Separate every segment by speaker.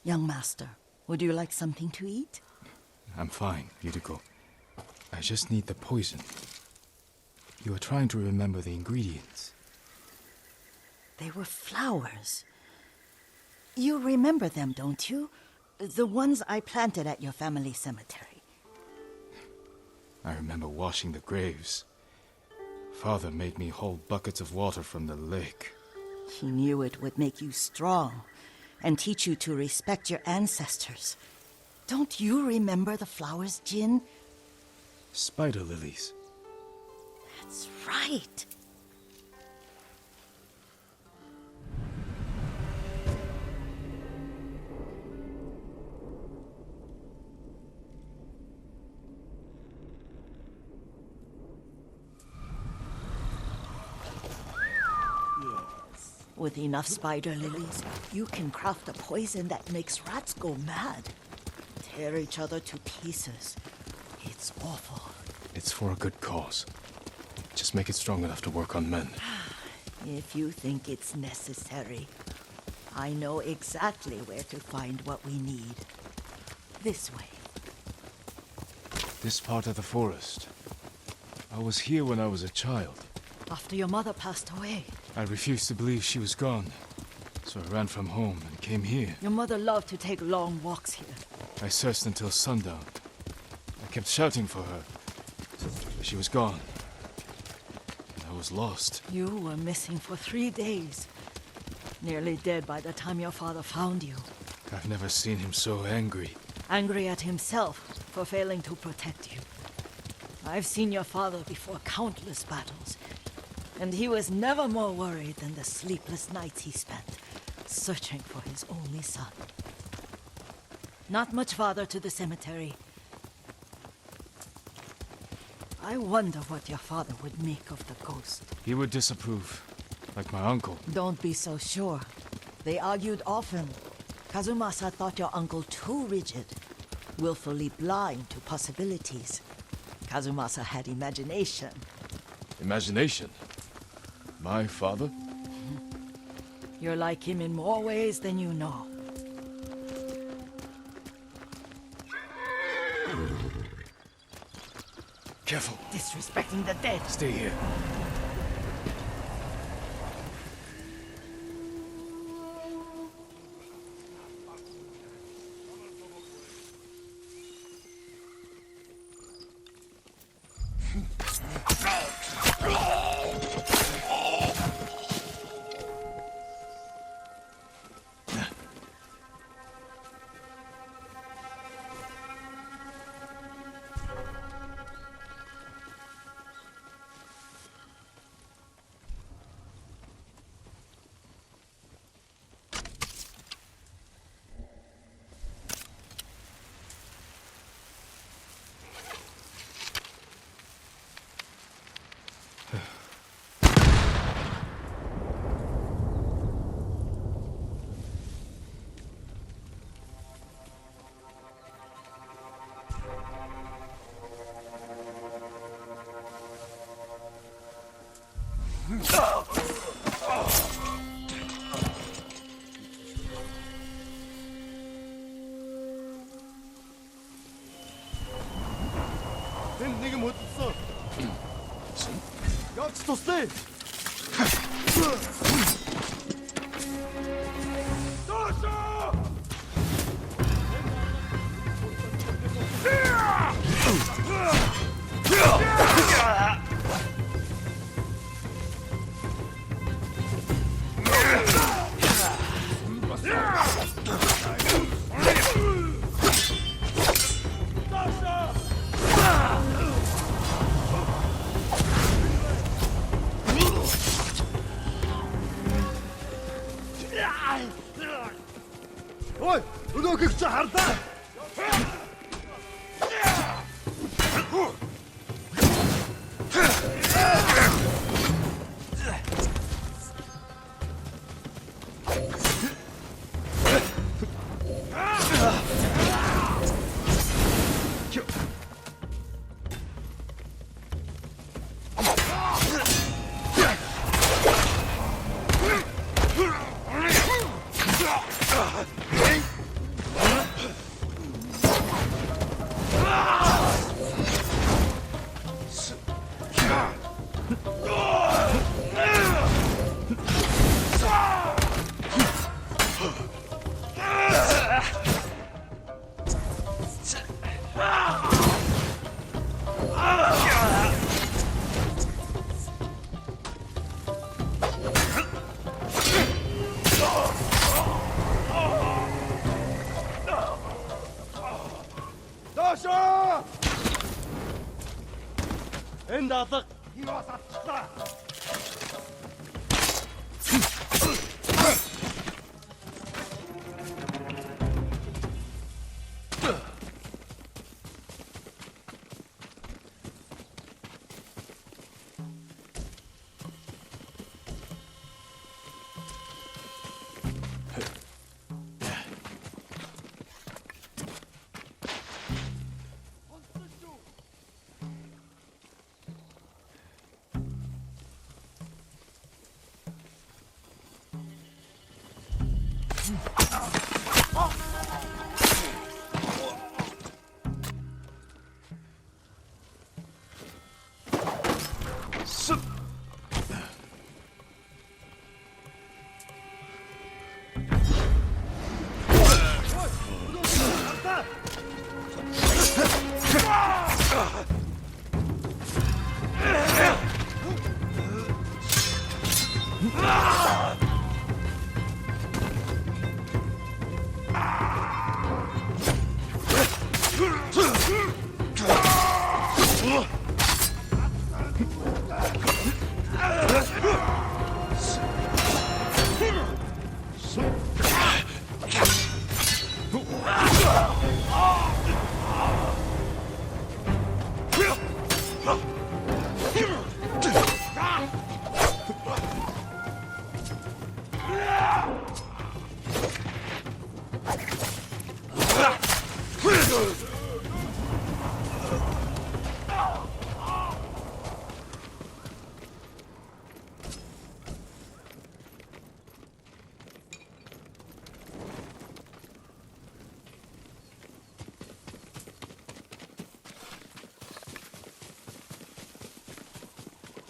Speaker 1: Young master, would you like something to eat?
Speaker 2: I'm fine, Yuriko. I just need the poison. You are trying to remember the ingredients.
Speaker 1: They were flowers. You remember them, don't you? The ones I planted at your family cemetery.
Speaker 2: I remember washing the graves. Father made me hold buckets of water from the lake.
Speaker 1: He knew it would make you strong and teach you to respect your ancestors. Don't you remember the flowers, Jin?
Speaker 2: Spider lilies.
Speaker 1: That's right. With enough spider lilies, you can craft a poison that makes rats go mad. Tear each other to pieces. It's awful.
Speaker 2: It's for a good cause. Just make it strong enough to work on men.
Speaker 1: If you think it's necessary, I know exactly where to find what we need. This way.
Speaker 2: This part of the forest. I was here when I was a child.
Speaker 1: After your mother passed away.
Speaker 2: I refused to believe she was gone, so I ran from home and came here.
Speaker 1: Your mother loved to take long walks here.
Speaker 2: I searched until sundown. I kept shouting for her, but she was gone. And I was lost.
Speaker 1: You were missing for 3 days. Nearly dead by the time your father found you.
Speaker 2: I've never seen him so angry.
Speaker 1: Angry at himself for failing to protect you. I've seen your father before countless battles. And he was never more worried than the sleepless nights he spent searching for his only son. Not much farther to the cemetery. I wonder what your father would make of the ghost.
Speaker 2: He would disapprove, like my uncle.
Speaker 1: Don't be so sure. They argued often. Kazumasa thought your uncle too rigid, willfully blind to possibilities. Kazumasa had imagination.
Speaker 2: Imagination? My father?
Speaker 1: You're like him in more ways than you know.
Speaker 2: Careful.
Speaker 1: Disrespecting the dead.
Speaker 2: Stay here.
Speaker 3: 내게 못 써. 역시 떴어. Ой, өнөөхийг чи харлаа.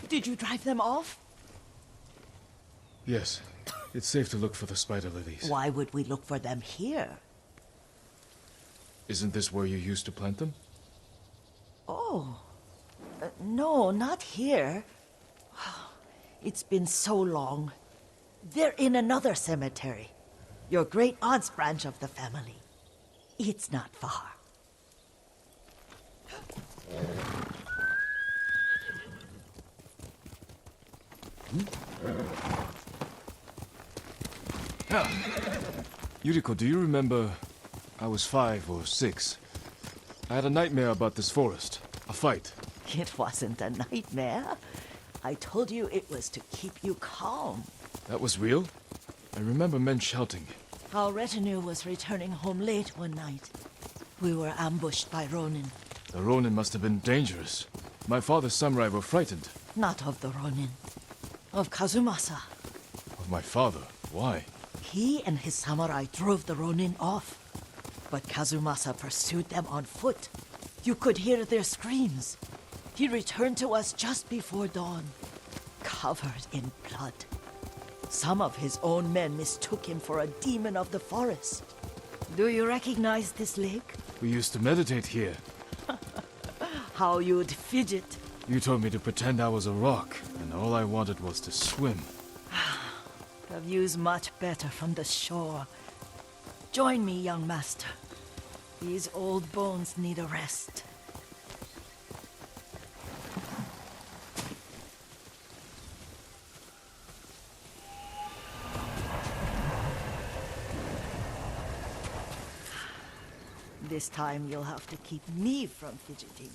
Speaker 1: Did you drive them off?
Speaker 2: Yes. It's safe to look for the spider lilies.
Speaker 1: Why would we look for them here?
Speaker 2: Isn't this where you used to plant them?
Speaker 1: Oh. No, not here. It's been so long. They're in another cemetery. Your great aunt's branch of the family. It's not far.
Speaker 2: Yuriko, do you remember? I was 5 or 6. I had a nightmare about this forest. A fight.
Speaker 1: It wasn't a nightmare. I told you it was to keep you calm.
Speaker 2: That was real? I remember men shouting.
Speaker 1: Our retinue was returning home late one night. We were ambushed by Ronin.
Speaker 2: The Ronin must have been dangerous. My father's samurai were frightened.
Speaker 1: Not of the Ronin. Of Kazumasa.
Speaker 2: Of my father? Why?
Speaker 1: He and his samurai drove the Ronin off. But Kazumasa pursued them on foot. You could hear their screams. He returned to us just before dawn, covered in blood. Some of his own men mistook him for a demon of the forest. Do you recognize this lake?
Speaker 2: We used to meditate here.
Speaker 1: How you'd fidget.
Speaker 2: You told me to pretend I was a rock, and all I wanted was to swim.
Speaker 1: The view's much better from the shore. Join me, young master. These old bones need a rest. This time you'll have to keep me from fidgeting.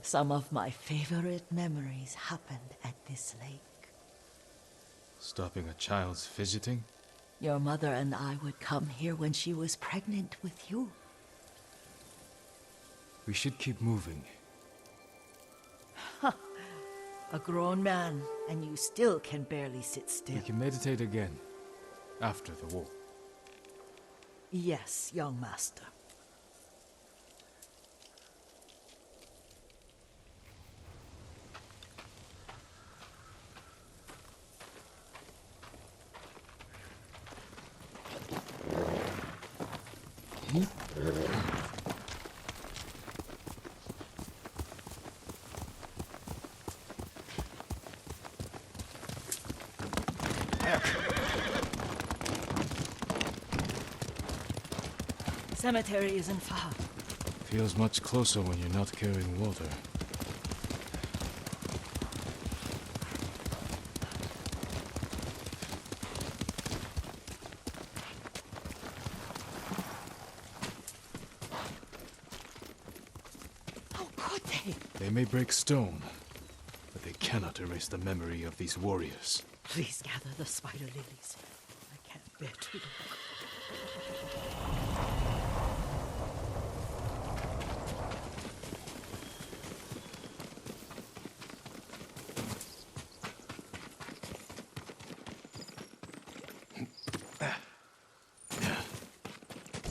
Speaker 1: Some of my favorite memories happened at this lake.
Speaker 2: Stopping a child's fidgeting?
Speaker 1: Your mother and I would come here when she was pregnant with you.
Speaker 2: We should keep moving.
Speaker 1: A grown man, and you still can barely sit still.
Speaker 2: We can meditate again. After the war.
Speaker 1: Yes, young master. Cemetery isn't far.
Speaker 2: Feels much closer when you're not carrying water.
Speaker 1: How could they?
Speaker 2: They may break stone, but they cannot erase the memory of these warriors.
Speaker 1: Please gather the spider lilies. I can't bear to look.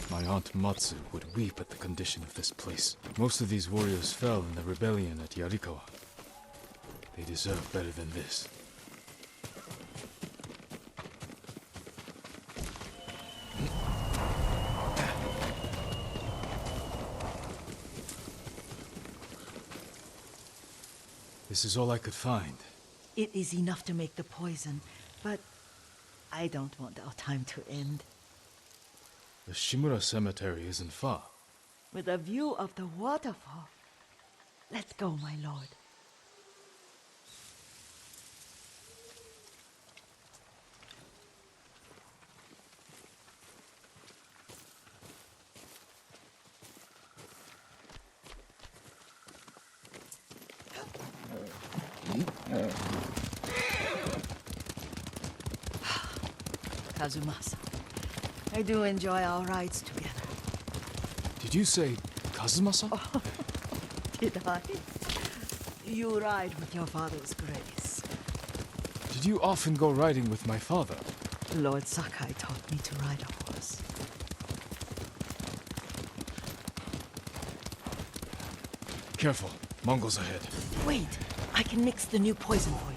Speaker 2: My aunt Matsu would weep at the condition of this place. Most of these warriors fell in the rebellion at Yarikawa. They deserve better than this. This is all I could find.
Speaker 1: It is enough to make the poison, but I don't want our time to end.
Speaker 2: The Shimura Cemetery isn't far.
Speaker 1: With a view of the waterfall. Let's go, my lord. Kazumasa, I do enjoy our rides together.
Speaker 2: Did you say Kazumasa?
Speaker 1: Oh, did I? You ride with your father's grace.
Speaker 2: Did you often go riding with my father?
Speaker 1: Lord Sakai taught me to ride a horse.
Speaker 2: Careful, Mongols ahead.
Speaker 1: Wait, I can mix the new poison for you.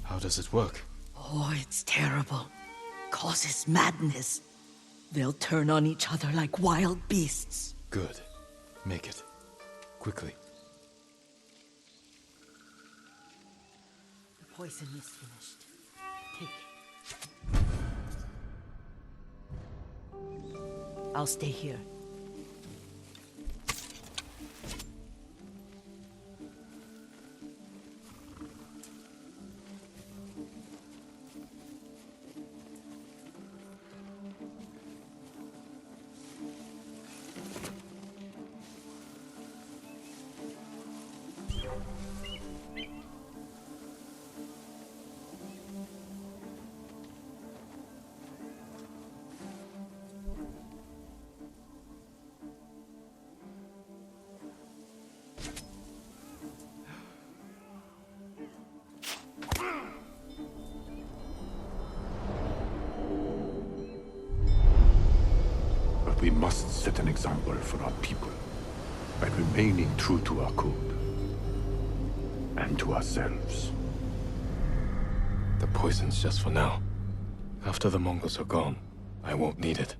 Speaker 2: How does it work?
Speaker 1: Oh, it's terrible. Causes madness. They'll turn on each other like wild beasts.
Speaker 2: Good. Make it. Quickly.
Speaker 1: The poison is finished. Take it. I'll stay here.
Speaker 4: We must set an example for our people by remaining true to our code and to ourselves.
Speaker 2: The poison's just for now. After the Mongols are gone, I won't need it.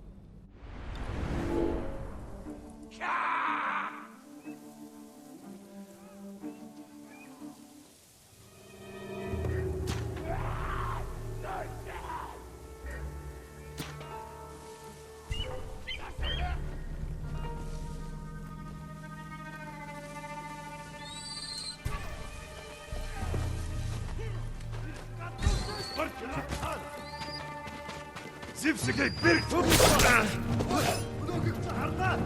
Speaker 3: Зевсигэй берег тутмuşlar. Bunu çağırdı.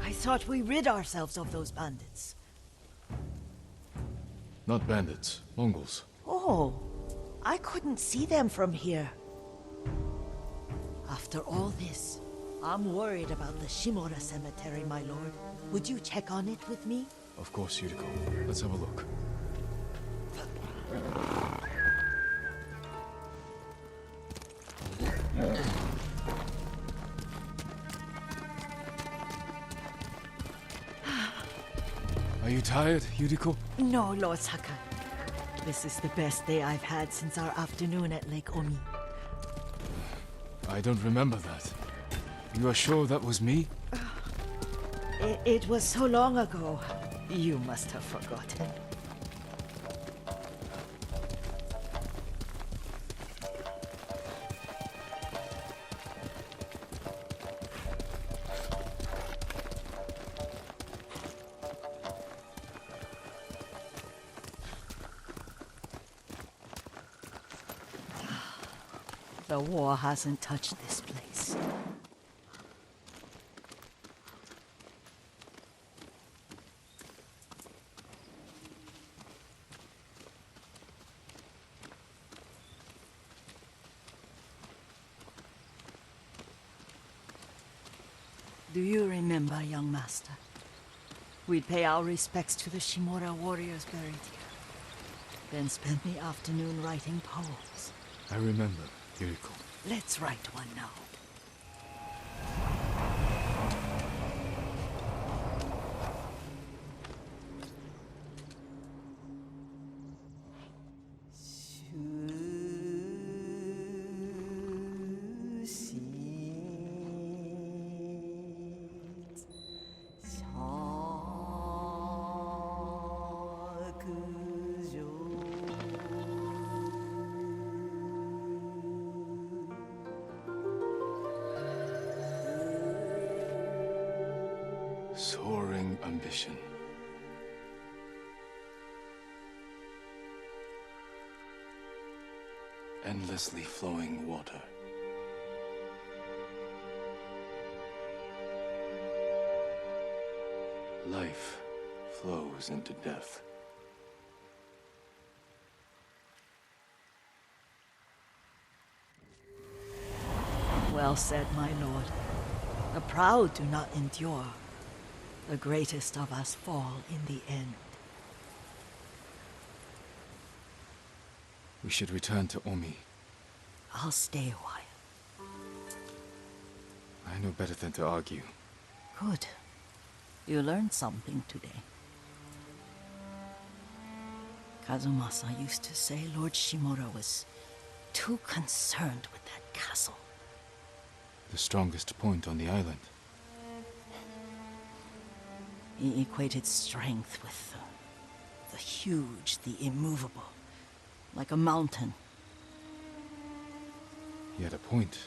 Speaker 1: I thought we rid ourselves of those bandits.
Speaker 2: Not bandits, Mongols.
Speaker 1: Oh, I couldn't see them from here. After all this, I'm worried about the Shimura cemetery, my lord. Would you check on it with me?
Speaker 2: Of course, Yuriko. Let's have a look. Are you tired, Yuriko?
Speaker 1: No, Lord Sakai. This is the best day I've had since our afternoon at Lake Omi.
Speaker 2: I don't remember that. You are sure that was me?
Speaker 1: It was so long ago. You must have forgotten. The war hasn't touched this place. Do you remember, young master? We'd pay our respects to the Shimura warriors buried here, then spend the afternoon writing poems.
Speaker 2: I remember, Yuriko.
Speaker 1: Let's write one now.
Speaker 2: Soaring ambition. Endlessly flowing water. Life flows into death.
Speaker 1: Well said, my lord. The proud do not endure. The greatest of us fall in the end.
Speaker 2: We should return to Omi.
Speaker 1: I'll stay a while.
Speaker 2: I know better than to argue.
Speaker 1: Good. You learned something today. Kazumasa used to say Lord Shimura was too concerned with that castle.
Speaker 2: The strongest point on the island.
Speaker 1: He equated strength with the huge, the immovable. Like a mountain.
Speaker 2: He had a point.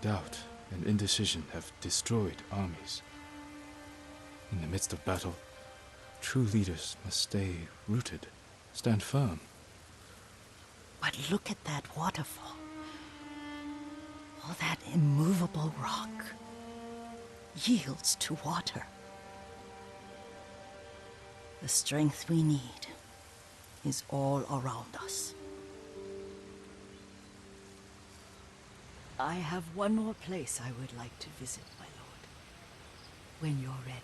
Speaker 2: Doubt and indecision have destroyed armies. In the midst of battle, true leaders must stay rooted, stand firm.
Speaker 1: But look at that waterfall. All that immovable rock yields to water. The strength we need is all around us. I have one more place I would like to visit, my lord. When you're ready.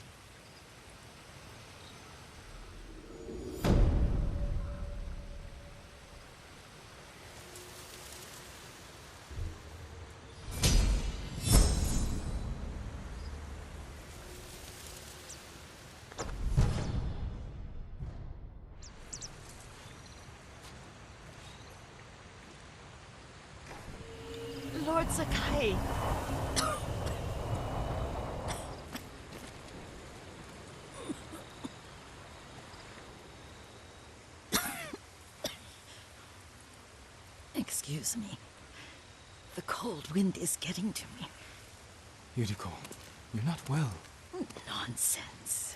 Speaker 1: Lord Sakai. Excuse me. The cold wind is getting to me.
Speaker 2: Yuriko, you're not well.
Speaker 1: Nonsense.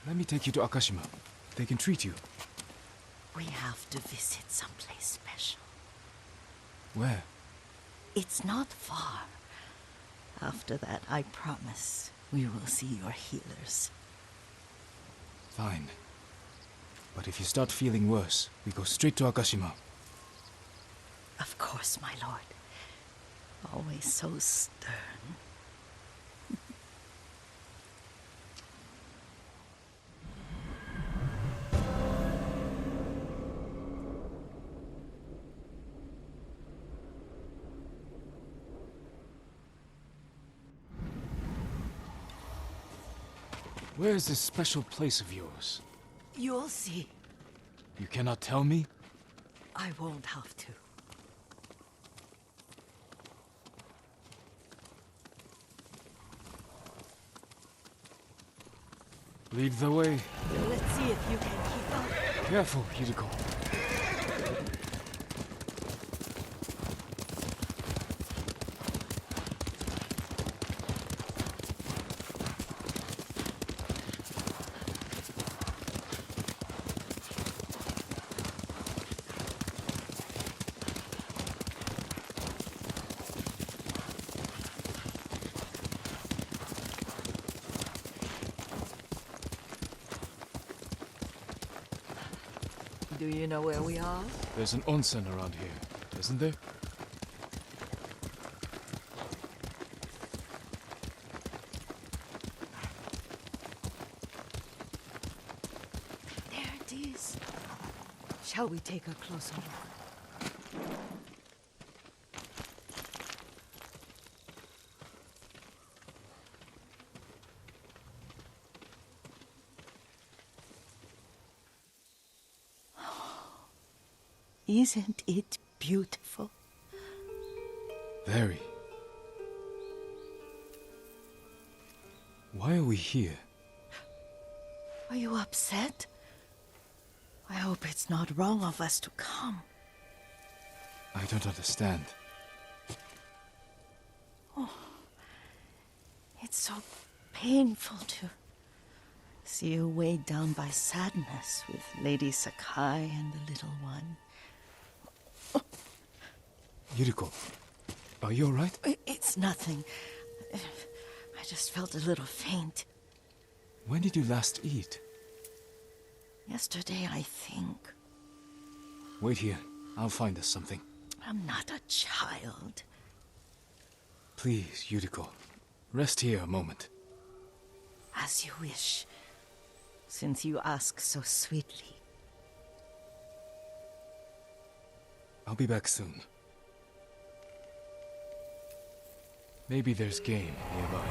Speaker 2: Let me take you to Akashima. They can treat you.
Speaker 1: We have to visit someplace special.
Speaker 2: Where?
Speaker 1: It's not far. After that, I promise, we will see your healers.
Speaker 2: Fine. But if you start feeling worse, we go straight to Akashima.
Speaker 1: Of course, my lord. Always so stern.
Speaker 2: Where is this special place of yours?
Speaker 1: You'll see.
Speaker 2: You cannot tell me?
Speaker 1: I won't have to.
Speaker 2: Lead the way.
Speaker 1: Let's see if you can keep up.
Speaker 2: Careful, Yuriko.
Speaker 1: Do you know where we are?
Speaker 2: There's an onsen around here, isn't there?
Speaker 1: There it is. Shall we take a closer look? Isn't it beautiful?
Speaker 2: Very. Why are we here?
Speaker 1: Are you upset? I hope it's not wrong of us to come.
Speaker 2: I don't understand.
Speaker 1: It's so painful to see you weighed down by sadness with Lady Sakai and the little one.
Speaker 2: Yuriko, are you alright?
Speaker 1: It's nothing. I just felt a little faint.
Speaker 2: When did you last eat?
Speaker 1: Yesterday, I think.
Speaker 2: Wait here. I'll find us something.
Speaker 1: I'm not a child.
Speaker 2: Please, Yuriko. Rest here a moment.
Speaker 1: As you wish, since you ask so sweetly.
Speaker 2: I'll be back soon. Maybe there's game nearby.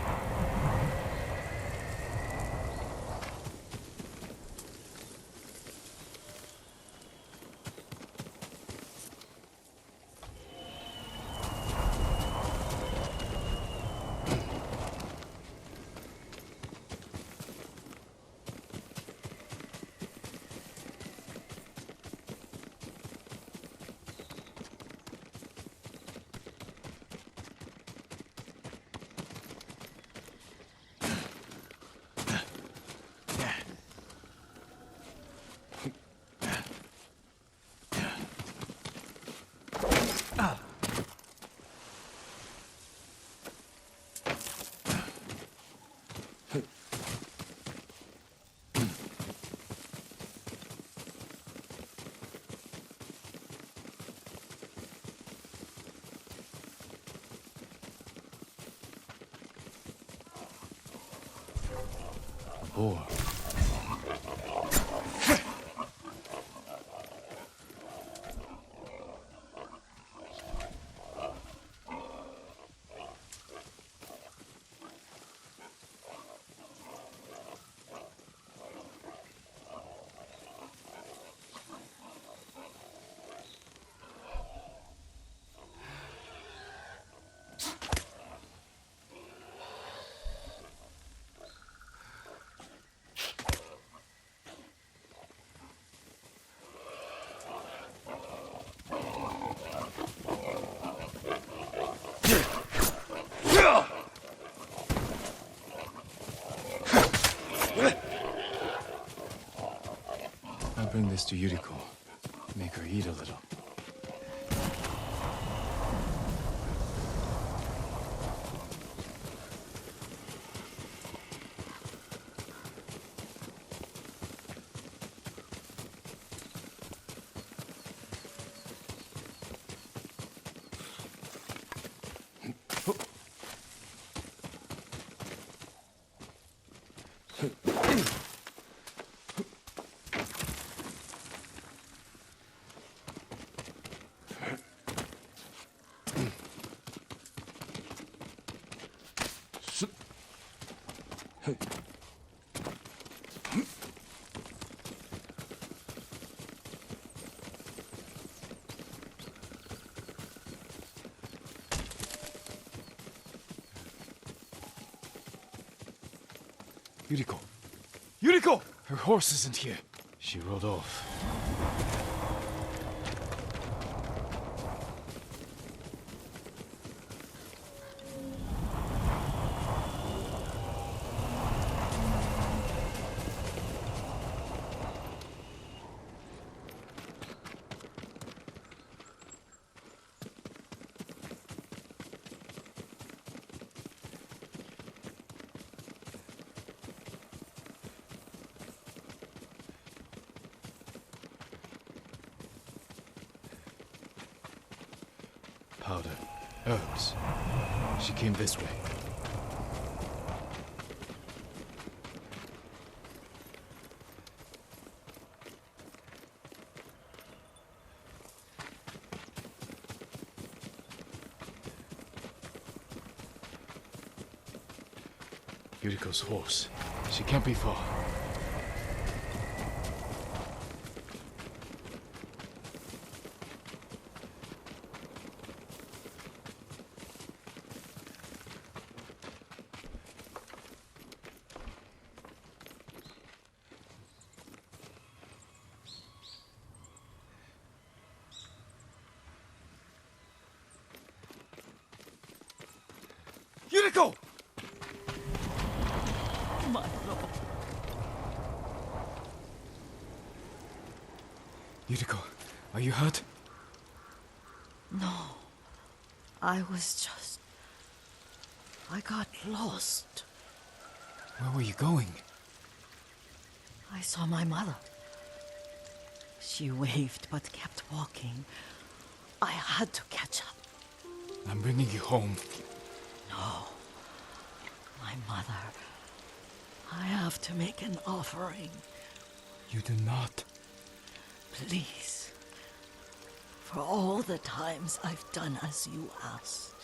Speaker 2: boar. I'll bring this to Yuriko. Make her eat a little. Yuriko! Yuriko! Her horse isn't here. She rode off. Powder. Herbs. She came this way. Yuriko's horse. She can't be far.
Speaker 3: Yuriko!
Speaker 1: My lord.
Speaker 2: Yuriko, are you hurt?
Speaker 1: No. I got lost.
Speaker 2: Where were you going?
Speaker 1: I saw my mother. She waved but kept walking. I had to catch up.
Speaker 2: I'm bringing you home.
Speaker 1: No. My mother. I have to make an offering.
Speaker 2: You do not.
Speaker 1: Please. For all the times I've done as you asked.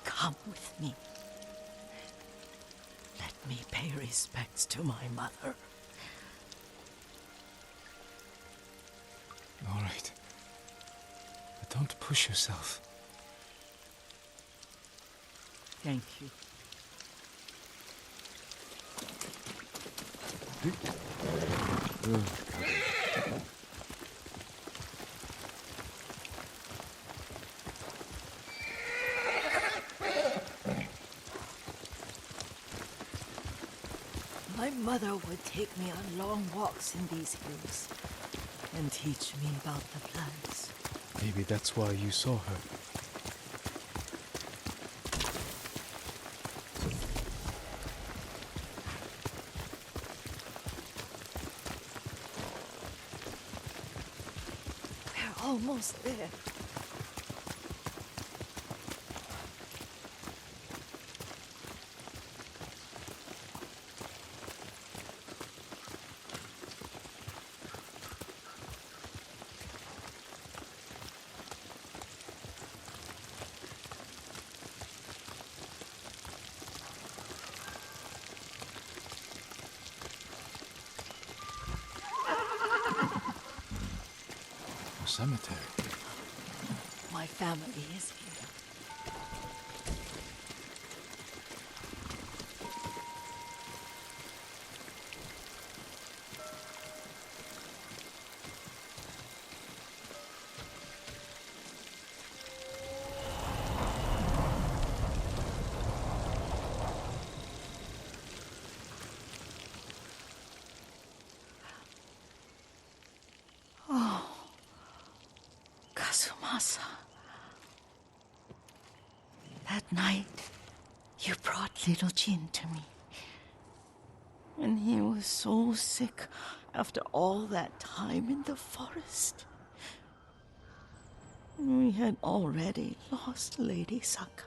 Speaker 1: Come with me. Let me pay respects to my mother.
Speaker 2: All right. But don't push yourself.
Speaker 1: Thank you. My mother would take me on long walks in these hills and teach me about the plants.
Speaker 2: Maybe that's why you saw her.
Speaker 1: We're almost there.
Speaker 2: cemetery.
Speaker 1: My family is here. Kazumasa. That night, you brought little Jin to me. And he was so sick after all that time in the forest. We had already lost Lady Sakai.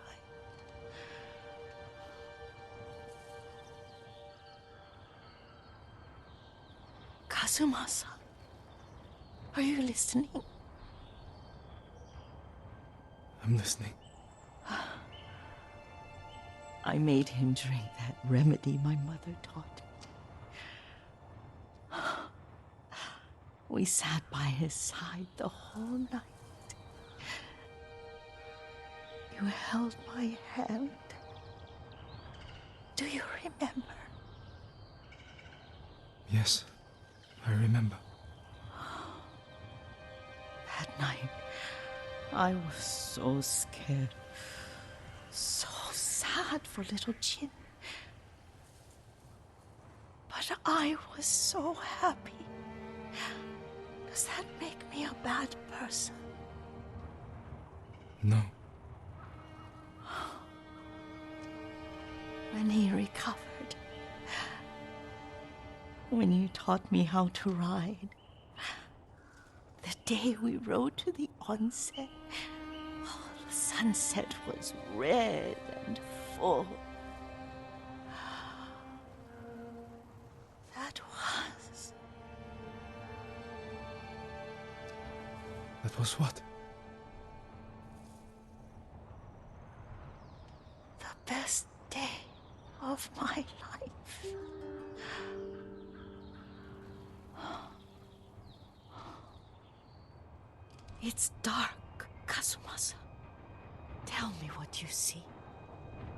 Speaker 1: Kazumasa, are you listening?
Speaker 2: I'm listening.
Speaker 1: I made him drink that remedy my mother taught me. We sat by his side the whole night. You held my hand. Do you remember?
Speaker 2: Yes, I remember.
Speaker 1: That night, I was so scared. So sad for little Jin. But I was so happy. Does that make me a bad person?
Speaker 2: No.
Speaker 1: When he recovered, when you taught me how to ride, the day we rode to the onsen, the sunset was red and full.
Speaker 2: That was what?
Speaker 1: The best day of my life. It's dark, Kazumasa. Tell me what you see.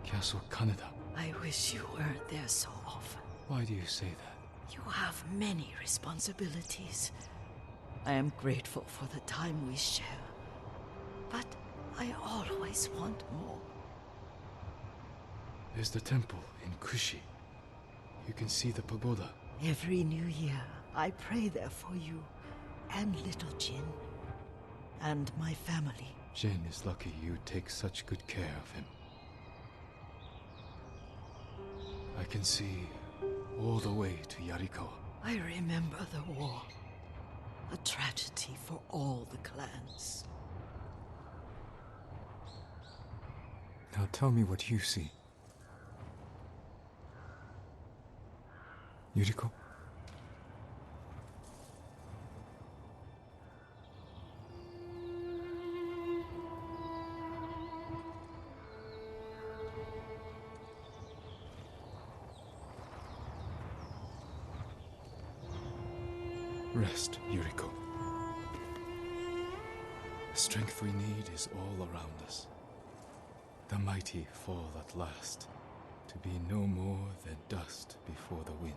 Speaker 2: Castle Kaneda.
Speaker 1: I wish you weren't there so often.
Speaker 2: Why do you say that?
Speaker 1: You have many responsibilities. I am grateful for the time we share, but I always want more.
Speaker 2: There's the temple in Kushi. You can see the pagoda.
Speaker 1: Every new year, I pray there for you and little Jin and my family.
Speaker 2: Jin is lucky you take such good care of him. I can see all the way to Yarikawa.
Speaker 1: I remember the war. A tragedy for all the clans.
Speaker 2: Now tell me what you see. Yuriko? Rest, Yuriko. The strength we need is all around us. The mighty fall at last, to be no more than dust before the wind.